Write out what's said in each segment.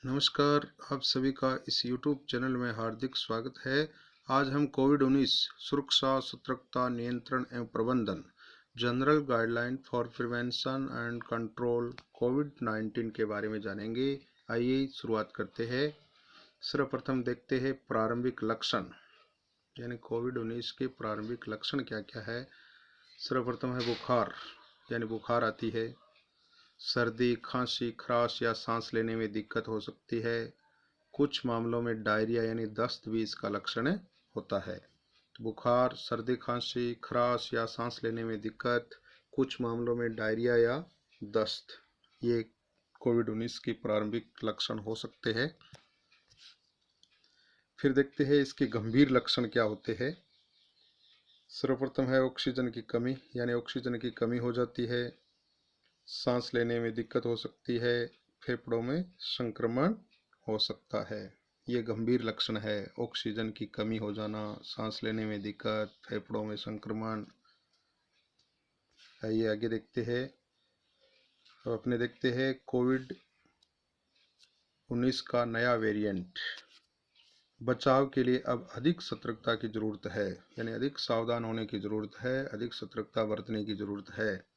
नमस्कार, आप सभी का इस YouTube चैनल में हार्दिक स्वागत है। आज हम कोविड-19 सुरक्षा, सतर्कता, नियंत्रण एवं प्रबंधन general guideline for prevention and control कोविड-19 के बारे में जानेंगे। आइए शुरुआत करते हैं। सर्वप्रथम देखते हैं प्रारंभिक लक्षण, यानी कोविड-19 के प्रारंभिक लक्षण क्या-क्या है। सर्वप्रथम है बुखार, यानी बुखार आती है। सर्दी, खांसी, खराश या सांस लेने में दिक्कत हो सकती है। कुछ मामलों में डायरिया यानी दस्त भी इसका लक्षण होता है। तो बुखार, सर्दी, खांसी, खराश या सांस लेने में दिक्कत, कुछ मामलों में डायरिया या दस्त, ये कोविड-19 के प्रारंभिक लक्षण हो सकते हैं। फिर देखते हैं इसके गंभीर लक्षण क्या होते हैं। सर्वप्रथम है ऑक्सीजन की कमी, यानी ऑक्सीजन की कमी हो जाती है। सांस लेने में दिक्कत हो सकती है। फेफड़ों में संक्रमण हो सकता है। ये गंभीर लक्षण है, ऑक्सीजन की कमी हो जाना, सांस लेने में दिक्कत, फेफड़ों में संक्रमण। आइए आगे देखते हैं। अब अपने देखते हैं कोविड-19 का नया वेरिएंट। बचाव के लिए अब अधिक सतर्कता की जरूरत है, यानी अधिक सावधान होने की जरूरत है, अधिक सतर्कता बरतने की जरूरत है।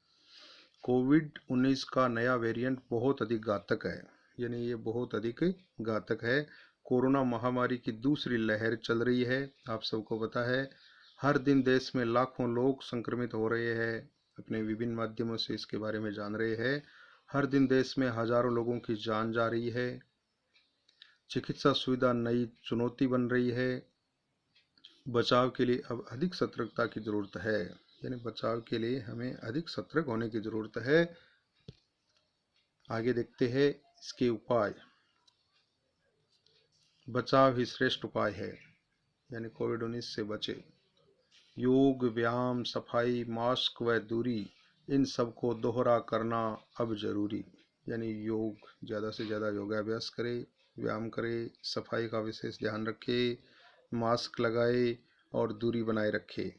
कोविड-19 का नया वेरिएंट बहुत अधिक घातक है, यानी ये बहुत अधिक घातक है। कोरोना महामारी की दूसरी लहर चल रही है, आप सबको पता है। हर दिन देश में लाखों लोग संक्रमित हो रहे हैं, अपने विभिन्न माध्यमों से इसके बारे में जान रहे हैं। हर दिन देश में हजारों लोगों की जान जा रही है। चिकित्सा सुविधा नई चुनौती बन रही है। बचाव के लिए अब अधिक सतर्कता की जरूरत है, यानी बचाव के लिए हमें अधिक सतर्क होने की जरूरत है। आगे देखते हैं इसके उपाय। बचाव ही श्रेष्ठ उपाय है, यानी कोविड-19 से बचे। योग, व्यायाम, सफाई, मास्क व दूरी, इन सबको दोहरा करना अब जरूरी। यानी योग, ज़्यादा से ज़्यादा योगाभ्यास करें, व्यायाम करें, सफाई का विशेष ध्यान रखें, मास्क लगाए और दूरी बनाए रखें।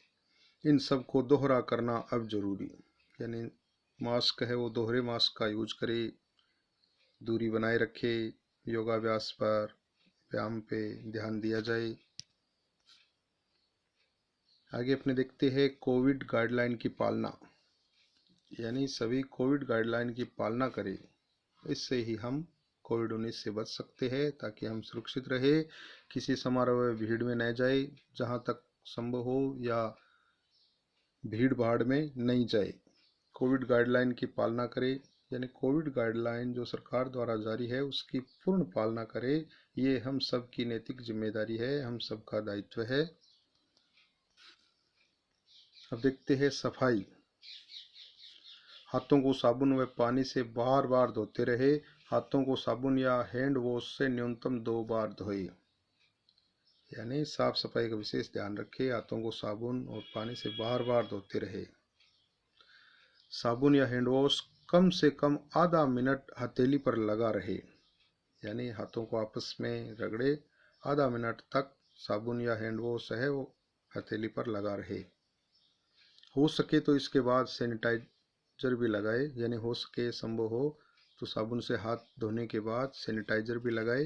इन सबको दोहरा करना अब जरूरी, यानी मास्क है वो दोहरे मास्क का यूज करें, दूरी बनाए रखे, योगाभ्यास पर, व्यायाम पे ध्यान दिया जाए। आगे अपने देखते हैं कोविड गाइडलाइन की पालना, यानी सभी कोविड गाइडलाइन की पालना करें। इससे ही हम कोविड-19 से बच सकते हैं, ताकि हम सुरक्षित रहे, किसी समारोह में भीड़ में न जाए, जहाँ तक संभव हो, या भीड़ भाड़ में नहीं जाए। कोविड गाइडलाइन की पालना करें, यानी कोविड गाइडलाइन जो सरकार द्वारा जारी है उसकी पूर्ण पालना करें। ये हम सब की नैतिक जिम्मेदारी है, हम सबका दायित्व है। अब देखते हैं सफाई। हाथों को साबुन व पानी से बार बार धोते रहे। हाथों को साबुन या हैंड वॉश से न्यूनतम 2 बार धोए, यानी साफ सफाई का विशेष ध्यान रखें। हाथों को साबुन और पानी से बार बार धोते रहे। साबुन या हैंड वॉश कम से कम आधा मिनट हथेली पर लगा रहे, यानी हाथों को आपस में रगड़े, आधा मिनट तक साबुन या हैंड वॉश है वो हथेली पर लगा रहे। हो सके तो इसके बाद सैनिटाइजर भी लगाए, यानी हो सके, संभव हो तो साबुन से हाथ धोने के बाद सैनिटाइजर भी लगाए,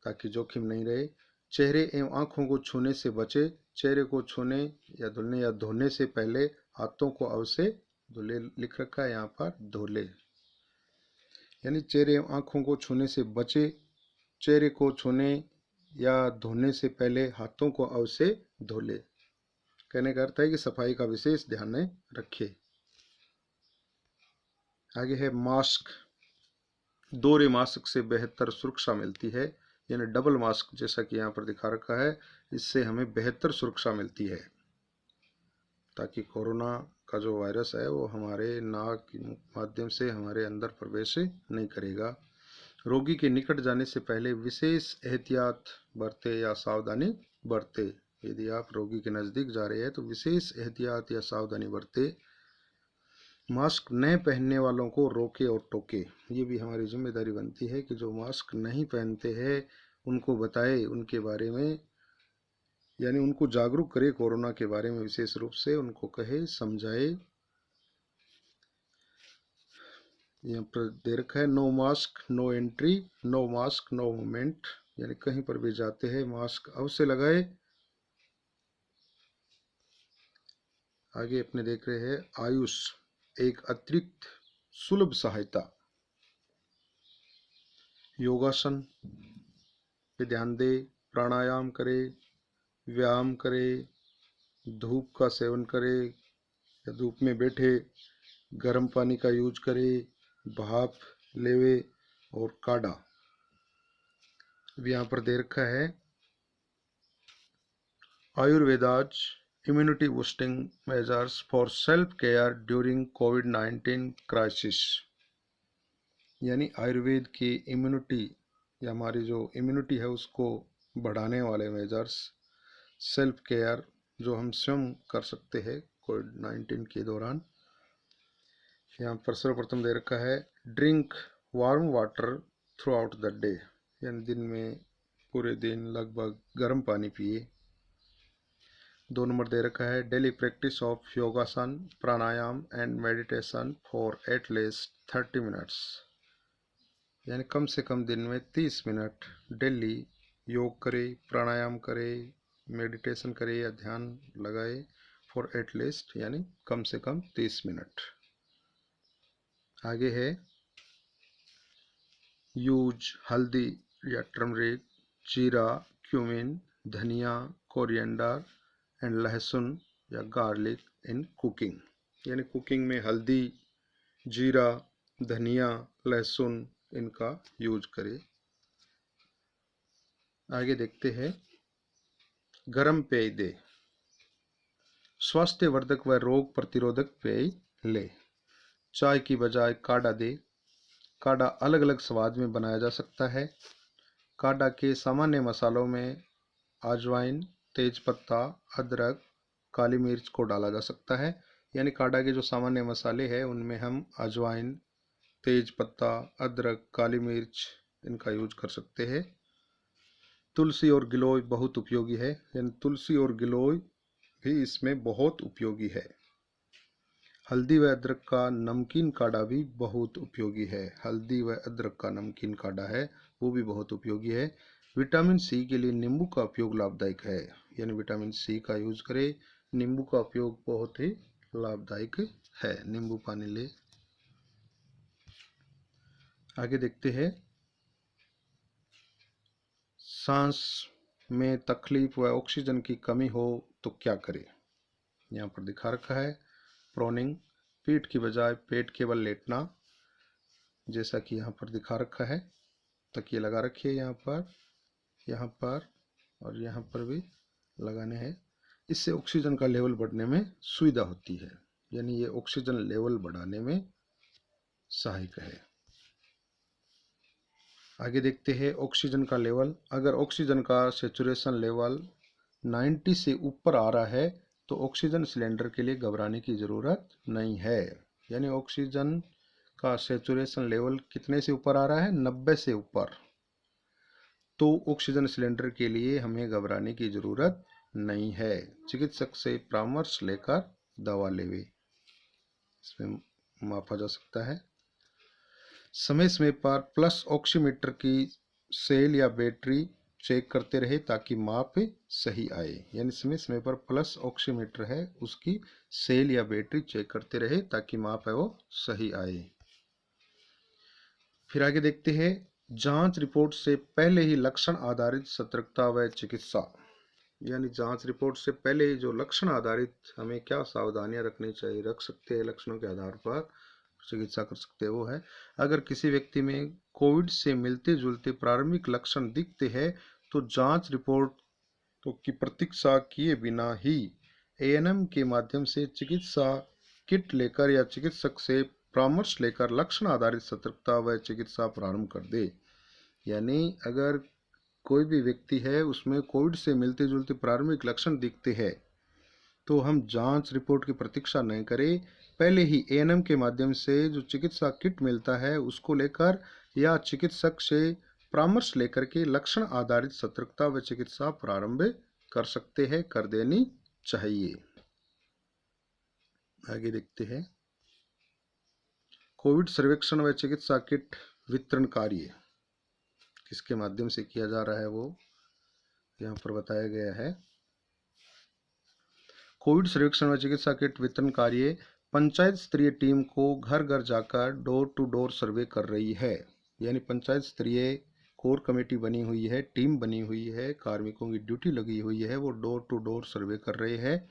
ताकि जोखिम नहीं रहे। चेहरे एवं आंखों को छूने से बचे। चेहरे को छूने या धुलने या धोने से पहले हाथों को अवश्य धुले, लिख रखा है यहाँ पर, धोले, यानी चेहरे एवं आंखों को छूने से बचे। चेहरे को छूने या धोने से पहले हाथों को अवश्य धोले। कहने का अर्थ है कि सफाई का विशेष ध्यान रखें। आगे है मास्क। दोहरे मास्क से बेहतर सुरक्षा मिलती है, यानी डबल मास्क जैसा कि यहाँ पर दिखा रखा है, इससे हमें बेहतर सुरक्षा मिलती है, ताकि कोरोना का जो वायरस है वो हमारे नाक के माध्यम से हमारे अंदर प्रवेश नहीं करेगा। रोगी के निकट जाने से पहले विशेष एहतियात बरते या सावधानी बरते। यदि आप रोगी के नज़दीक जा रहे हैं तो विशेष एहतियात या सावधानी बरते। मास्क न पहनने वालों को रोके और टोके। ये भी हमारी जिम्मेदारी बनती है कि जो मास्क नहीं पहनते हैं उनको बताए, उनके बारे में, यानी उनको जागरूक करे कोरोना के बारे में, विशेष रूप से उनको कहे, समझाए। यहाँ पर दे रखा है no mask no entry, no mask no movement, यानी कहीं पर भी जाते हैं मास्क अवश्य लगाए। आगे अपने देख रहे हैं आयुष, एक अतिरिक्त सुलभ सहायता। योगासन पे ध्यान दे, प्राणायाम करे, व्यायाम करे, धूप का सेवन करे या धूप में बैठे, गर्म पानी का यूज करे, भाप लेवे और काढ़ा। अब यहाँ पर दे रखा है Ayurveda's immunity boosting measures for self care during कोविड-19 क्राइसिस, यानी आयुर्वेद की इम्यूनिटी या हमारी जो इम्यूनिटी है उसको बढ़ाने वाले मेजर्स, सेल्फ केयर जो हम स्वयं कर सकते हैं कोविड-19 के दौरान। यहाँ पर सर्वप्रथम दे रखा है drink warm water through out the day, यानी दिन में पूरे दिन लगभग गर्म पानी पिए। 2 नंबर दे रखा है daily practice of yogasana pranayama and meditation for at least 30 minutes, यानी कम से कम दिन में 30 मिनट डेली योग करे, प्राणायाम करे, मेडिटेशन करे या ध्यान लगाए फॉर एटलीस्ट, यानी कम से कम 30 मिनट। आगे है यूज हल्दी या टर्मरिक, जीरा, क्यूमिन, धनिया, कोरिएंडर एंड लहसुन या गार्लिक इन कुकिंग, यानी कुकिंग में हल्दी, जीरा, धनिया, लहसुन इनका यूज करें। आगे देखते हैं गर्म पेय दे, स्वास्थ्यवर्धक व रोग प्रतिरोधक पेय ले, चाय की बजाय काढ़ा दे। काढ़ा अलग अलग स्वाद में बनाया जा सकता है। काढ़ा के सामान्य मसालों में अजवाइन, तेजपत्ता, अदरक, काली मिर्च को डाला जा सकता है, यानी काढ़ा के जो सामान्य मसाले हैं उनमें हम अजवाइन, तेजपत्ता, अदरक, काली मिर्च इनका यूज कर सकते हैं। तुलसी और गिलोय बहुत उपयोगी है, यानी तुलसी और गिलोय भी इसमें बहुत उपयोगी है। हल्दी व अदरक का नमकीन काढ़ा भी बहुत उपयोगी है, हल्दी व अदरक का नमकीन काढ़ा है वो भी बहुत उपयोगी है। विटामिन सी के लिए नींबू का उपयोग लाभदायक है, यानी विटामिन सी का यूज करें, नींबू का उपयोग बहुत ही लाभदायक है, नींबू पानी ले। आगे देखते हैं सांस में तकलीफ व ऑक्सीजन की कमी हो तो क्या करें। यहाँ पर दिखा रखा है प्रोनिंग, पीठ की बजाय पेट केवल लेटना, जैसा कि यहाँ पर दिखा रखा है। तकिए लगा रखिए यहाँ पर और यहाँ पर भी लगाने हैं। इससे ऑक्सीजन का लेवल बढ़ने में सुविधा होती है, यानी ये ऑक्सीजन लेवल बढ़ाने में सहायक है। आगे देखते हैं ऑक्सीजन का लेवल। अगर ऑक्सीजन का सेचुरेशन लेवल 90 से ऊपर आ रहा है तो ऑक्सीजन सिलेंडर के लिए घबराने की ज़रूरत नहीं है, यानी ऑक्सीजन का सेचुरेशन लेवल कितने से ऊपर आ रहा है, 90 से ऊपर, तो ऑक्सीजन सिलेंडर के लिए हमें घबराने की ज़रूरत नहीं है। चिकित्सक से परामर्श लेकर दवा लेवे, इसमें मापा जा सकता है। समय समय पर पल्स ऑक्सीमीटर की सेल या बैटरी चेक करते रहे ताकि माप सही आए, यानी समय समय पर पल्स ऑक्सीमीटर है उसकी सेल या बैटरी चेक करते रहे ताकि माप है वो सही आए। फिर आगे देखते हैं जांच रिपोर्ट से पहले ही लक्षण आधारित सतर्कता व चिकित्सा, यानी जांच रिपोर्ट से पहले ही जो लक्षण आधारित हमें क्या सावधानियां रखनी चाहिए, रख सकते हैं, लक्षणों के आधार पर चिकित्सा कर सकते हैं वो है, अगर किसी व्यक्ति में कोविड से मिलते जुलते प्रारंभिक लक्षण दिखते हैं तो जांच रिपोर्ट की प्रतीक्षा किए बिना ही एएनएम के माध्यम से चिकित्सा किट लेकर या चिकित्सक से परामर्श लेकर लक्षण आधारित सतर्कता व चिकित्सा प्रारंभ कर दे। यानी अगर कोई भी व्यक्ति है उसमें कोविड से मिलते जुलते प्रारंभिक लक्षण दिखते हैं तो हम जांच रिपोर्ट की प्रतीक्षा नहीं करें, पहले ही एएनएम के माध्यम से जो चिकित्सा किट मिलता है उसको लेकर या चिकित्सक से परामर्श लेकर के लक्षण आधारित सतर्कता व चिकित्सा प्रारंभ कर सकते हैं, कर देनी चाहिए। आगे देखते हैं कोविड सर्वेक्षण व चिकित्सा किट वितरण कार्य किसके माध्यम से किया जा रहा है वो यहाँ पर बताया गया है। कोविड सर्वेक्षण व चिकित्सा किट वितरण कार्य पंचायत स्तरीय टीम को घर घर जाकर डोर टू डोर सर्वे कर रही है। यानी पंचायत स्तरीय कोर कमेटी बनी हुई है, टीम बनी हुई है, कार्मिकों की ड्यूटी लगी हुई है, वो डोर टू डोर सर्वे कर रहे हैं।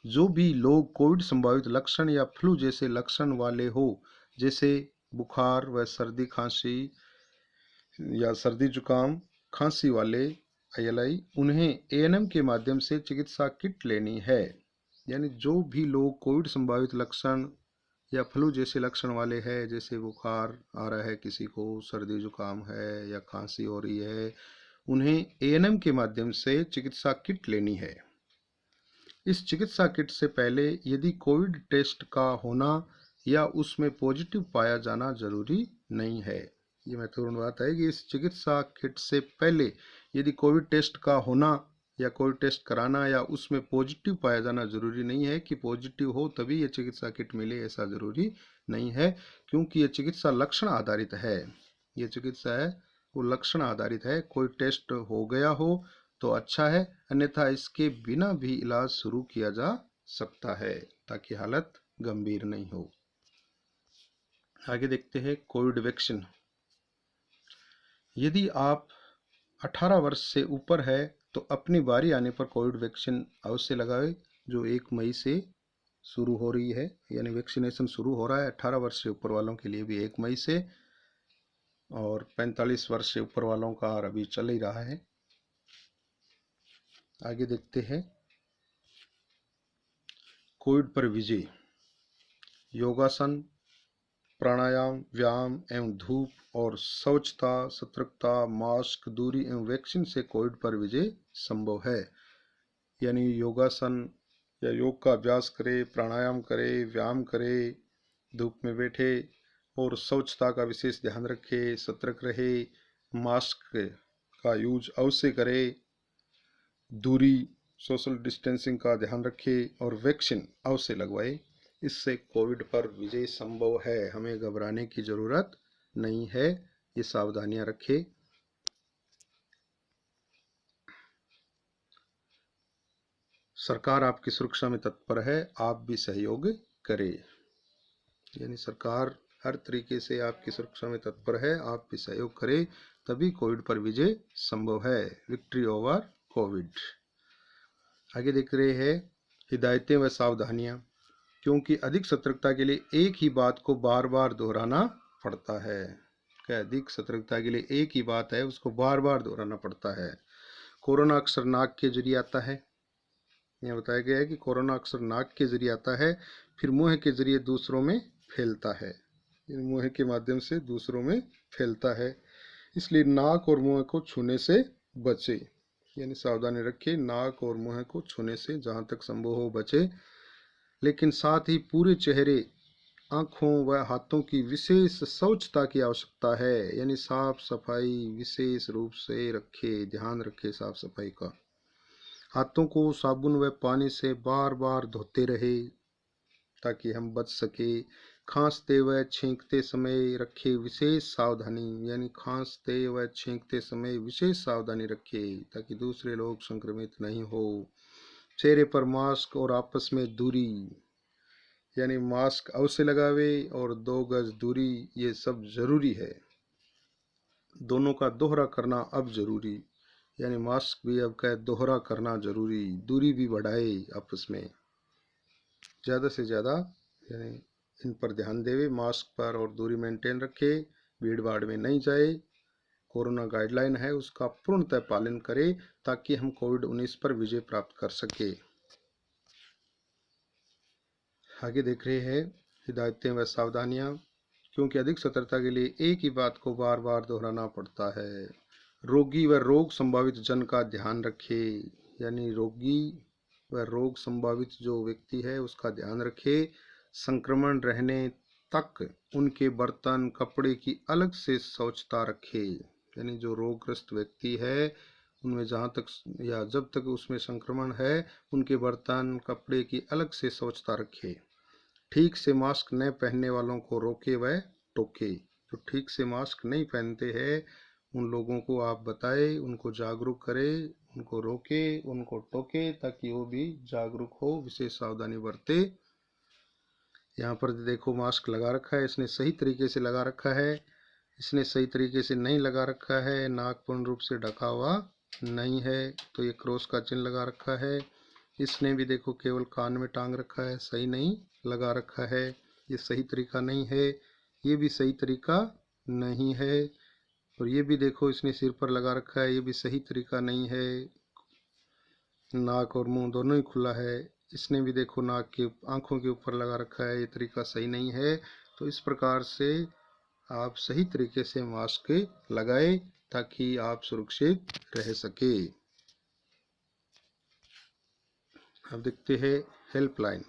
जो भी लोग कोविड संभावित लक्षण या फ्लू जैसे लक्षण वाले हो, जैसे बुखार व सर्दी खांसी या सर्दी जुकाम खांसी वाले ILI, उन्हें ANM के माध्यम से चिकित्सा किट लेनी है। यानी जो भी लोग कोविड संभावित लक्षण या फ्लू जैसे लक्षण वाले हैं, जैसे बुखार आ रहा है किसी को, सर्दी जुकाम है या खांसी हो रही है, उन्हें ANM के माध्यम से चिकित्सा किट लेनी है। इस चिकित्सा किट से पहले यदि कोविड टेस्ट का होना या उसमें पॉजिटिव पाया जाना जरूरी नहीं है। ये महत्वपूर्ण बात है कि इस चिकित्सा किट से पहले यदि कोविड टेस्ट का होना या कोविड टेस्ट कराना या उसमें पॉजिटिव पाया जाना जरूरी नहीं है। कि पॉजिटिव हो तभी ये चिकित्सा किट मिले ऐसा जरूरी नहीं है, क्योंकि ये चिकित्सा लक्षण आधारित है। ये चिकित्सा है वो लक्षण आधारित है। कोई टेस्ट हो गया हो तो अच्छा है, अन्यथा इसके बिना भी इलाज शुरू किया जा सकता है ताकि हालत गंभीर नहीं हो। आगे देखते हैं कोविड वैक्सीन। यदि आप 18 वर्ष से ऊपर है तो अपनी बारी आने पर कोविड वैक्सीन अवश्य लगाएं, जो 1 मई से शुरू हो रही है। यानी वैक्सीनेशन शुरू हो रहा है 18 वर्ष से ऊपर वालों के लिए भी 1 मई से, और 45 वर्ष से ऊपर वालों का अभी चल ही रहा है। आगे देखते हैं कोविड पर विजय। योगासन, प्राणायाम, व्यायाम एवं धूप और स्वच्छता, सतर्कता, मास्क, दूरी एवं वैक्सीन से कोविड पर विजय संभव है। यानी योगासन या योग का अभ्यास करे, प्राणायाम करे, व्यायाम करे, धूप में बैठे और स्वच्छता का विशेष ध्यान रखे, सतर्क रहे, मास्क का यूज अवश्य करे, दूरी सोशल डिस्टेंसिंग का ध्यान रखे और वैक्सीन अवश्य लगवाए। इससे कोविड पर विजय संभव है, हमें घबराने की जरूरत नहीं है। ये सावधानियां रखें। सरकार आपकी सुरक्षा में तत्पर है, आप भी सहयोग करें। यानी सरकार हर तरीके से आपकी सुरक्षा में तत्पर है, आप भी सहयोग करें, तभी कोविड पर विजय संभव है। Victory over Covid. आगे देख रहे हैं हिदायतें व सावधानियां। क्योंकि अधिक सतर्कता के लिए एक ही बात को बार बार दोहराना पड़ता है। क्या अधिक सतर्कता के लिए एक ही बात है उसको बार बार दोहराना पड़ता है। कोरोना अक्सर नाक के जरिए आता है। यह बताया गया है कि कोरोना अक्सर नाक के जरिए आता है, फिर मुंह के जरिए दूसरों में फैलता है। मुंह के माध्यम से दूसरों में फैलता है, इसलिए नाक और मुंह को छूने से बचे। यानी सावधानी रखें, नाक और मुंह को छूने से जहाँ तक संभव हो बचे। लेकिन साथ ही पूरे चेहरे, आँखों व हाथों की विशेष स्वच्छता की आवश्यकता है। यानी साफ सफाई विशेष रूप से रखें, ध्यान रखें साफ सफाई का। हाथों को साबुन व पानी से बार बार धोते रहे ताकि हम बच सके। खांसते व छींकते समय रखें विशेष सावधानी। यानी खांसते व छींकते समय विशेष सावधानी रखें ताकि दूसरे लोग संक्रमित नहीं हो। चेहरे पर मास्क और आपस में दूरी, यानी मास्क अवश्य लगावे और 2 गज दूरी, ये सब जरूरी है। दोनों का दोहरा करना अब जरूरी, यानी मास्क भी अब का दोहरा करना जरूरी। दूरी भी बढ़ाए आपस में ज़्यादा से ज़्यादा, यानी इन पर ध्यान देवे, मास्क पर और दूरी मेंटेन रखे, भीड़ भाड़ में नहीं जाए। कोरोना गाइडलाइन है उसका पूर्णतः पालन करें ताकि हम कोविड-19 पर विजय प्राप्त कर सके। आगे देख रहे हैं हिदायतें व सावधानियां। क्योंकि अधिक सतर्कता के लिए एक ही बात को बार बार दोहराना पड़ता है। रोगी व रोग संभावित जन का ध्यान रखें। यानी रोगी व रोग संभावित जो व्यक्ति है उसका ध्यान रखें। संक्रमण रहने तक उनके बर्तन कपड़े की अलग से स्वच्छता रखें। यानी जो रोगग्रस्त व्यक्ति है उनमें जहाँ तक या जब तक उसमें संक्रमण है, उनके बर्तन कपड़े की अलग से स्वच्छता रखें। ठीक से मास्क न पहनने वालों को रोके व टोके। जो ठीक से मास्क नहीं पहनते हैं उन लोगों को आप बताएं, उनको जागरूक करें, उनको रोके, उनको टोके, ताकि वो भी जागरूक हो, विशेष सावधानी बरते। यहाँ पर देखो मास्क लगा रखा है, इसने सही तरीके से लगा रखा है, इसने सही तरीके से नहीं लगा रखा है, नाक पूर्ण रूप से ढका हुआ नहीं है, तो ये क्रॉस का चिन्ह लगा रखा है। इसने भी देखो केवल कान में टांग रखा है, सही नहीं लगा रखा है, ये सही तरीका नहीं है। ये भी सही तरीका नहीं है। और ये भी देखो इसने सिर पर लगा रखा है, ये भी सही तरीका नहीं है। नाक और मुंह दोनों ही खुला है। इसने भी देखो नाक के आंखों के ऊपर लगा रखा है, ये तरीका सही नहीं है। तो इस प्रकार से आप सही तरीके से मास्क लगाएं ताकि आप सुरक्षित रह सके। अब देखते हैं हेल्पलाइन।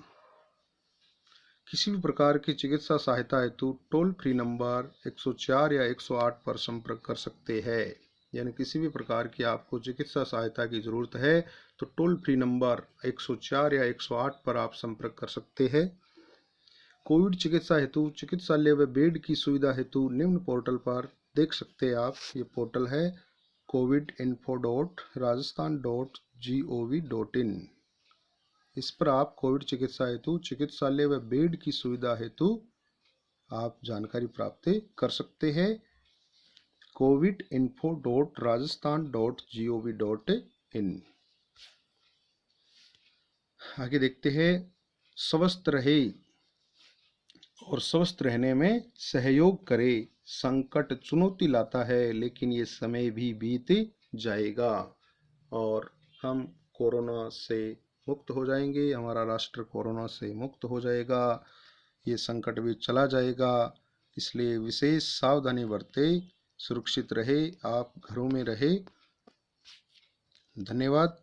किसी भी प्रकार की चिकित्सा सहायता हेतु टोल फ्री नंबर 104 या 108 पर संपर्क कर सकते हैं। यानी किसी भी प्रकार की आपको चिकित्सा सहायता की जरूरत है तो टोल फ्री नंबर 104 या 108 पर आप संपर्क कर सकते हैं। कोविड चिकित्सा हेतु चिकित्सालय व बेड की सुविधा हेतु निम्न पोर्टल पर देख सकते हैं आप। ये पोर्टल है covidinfo.rajasthan.gov.in। इस पर आप कोविड चिकित्सा हेतु चिकित्सालय व बेड की सुविधा हेतु आप जानकारी प्राप्त कर सकते हैं। covidinfo.rajasthan.gov.in। आगे देखते हैं स्वस्थ रहे और स्वस्थ रहने में सहयोग करे। संकट चुनौती लाता है लेकिन ये समय भी बीत जाएगा और हम कोरोना से मुक्त हो जाएंगे, हमारा राष्ट्र कोरोना से मुक्त हो जाएगा, ये संकट भी चला जाएगा। इसलिए विशेष सावधानी बरते, सुरक्षित रहे, आप घरों में रहे। धन्यवाद।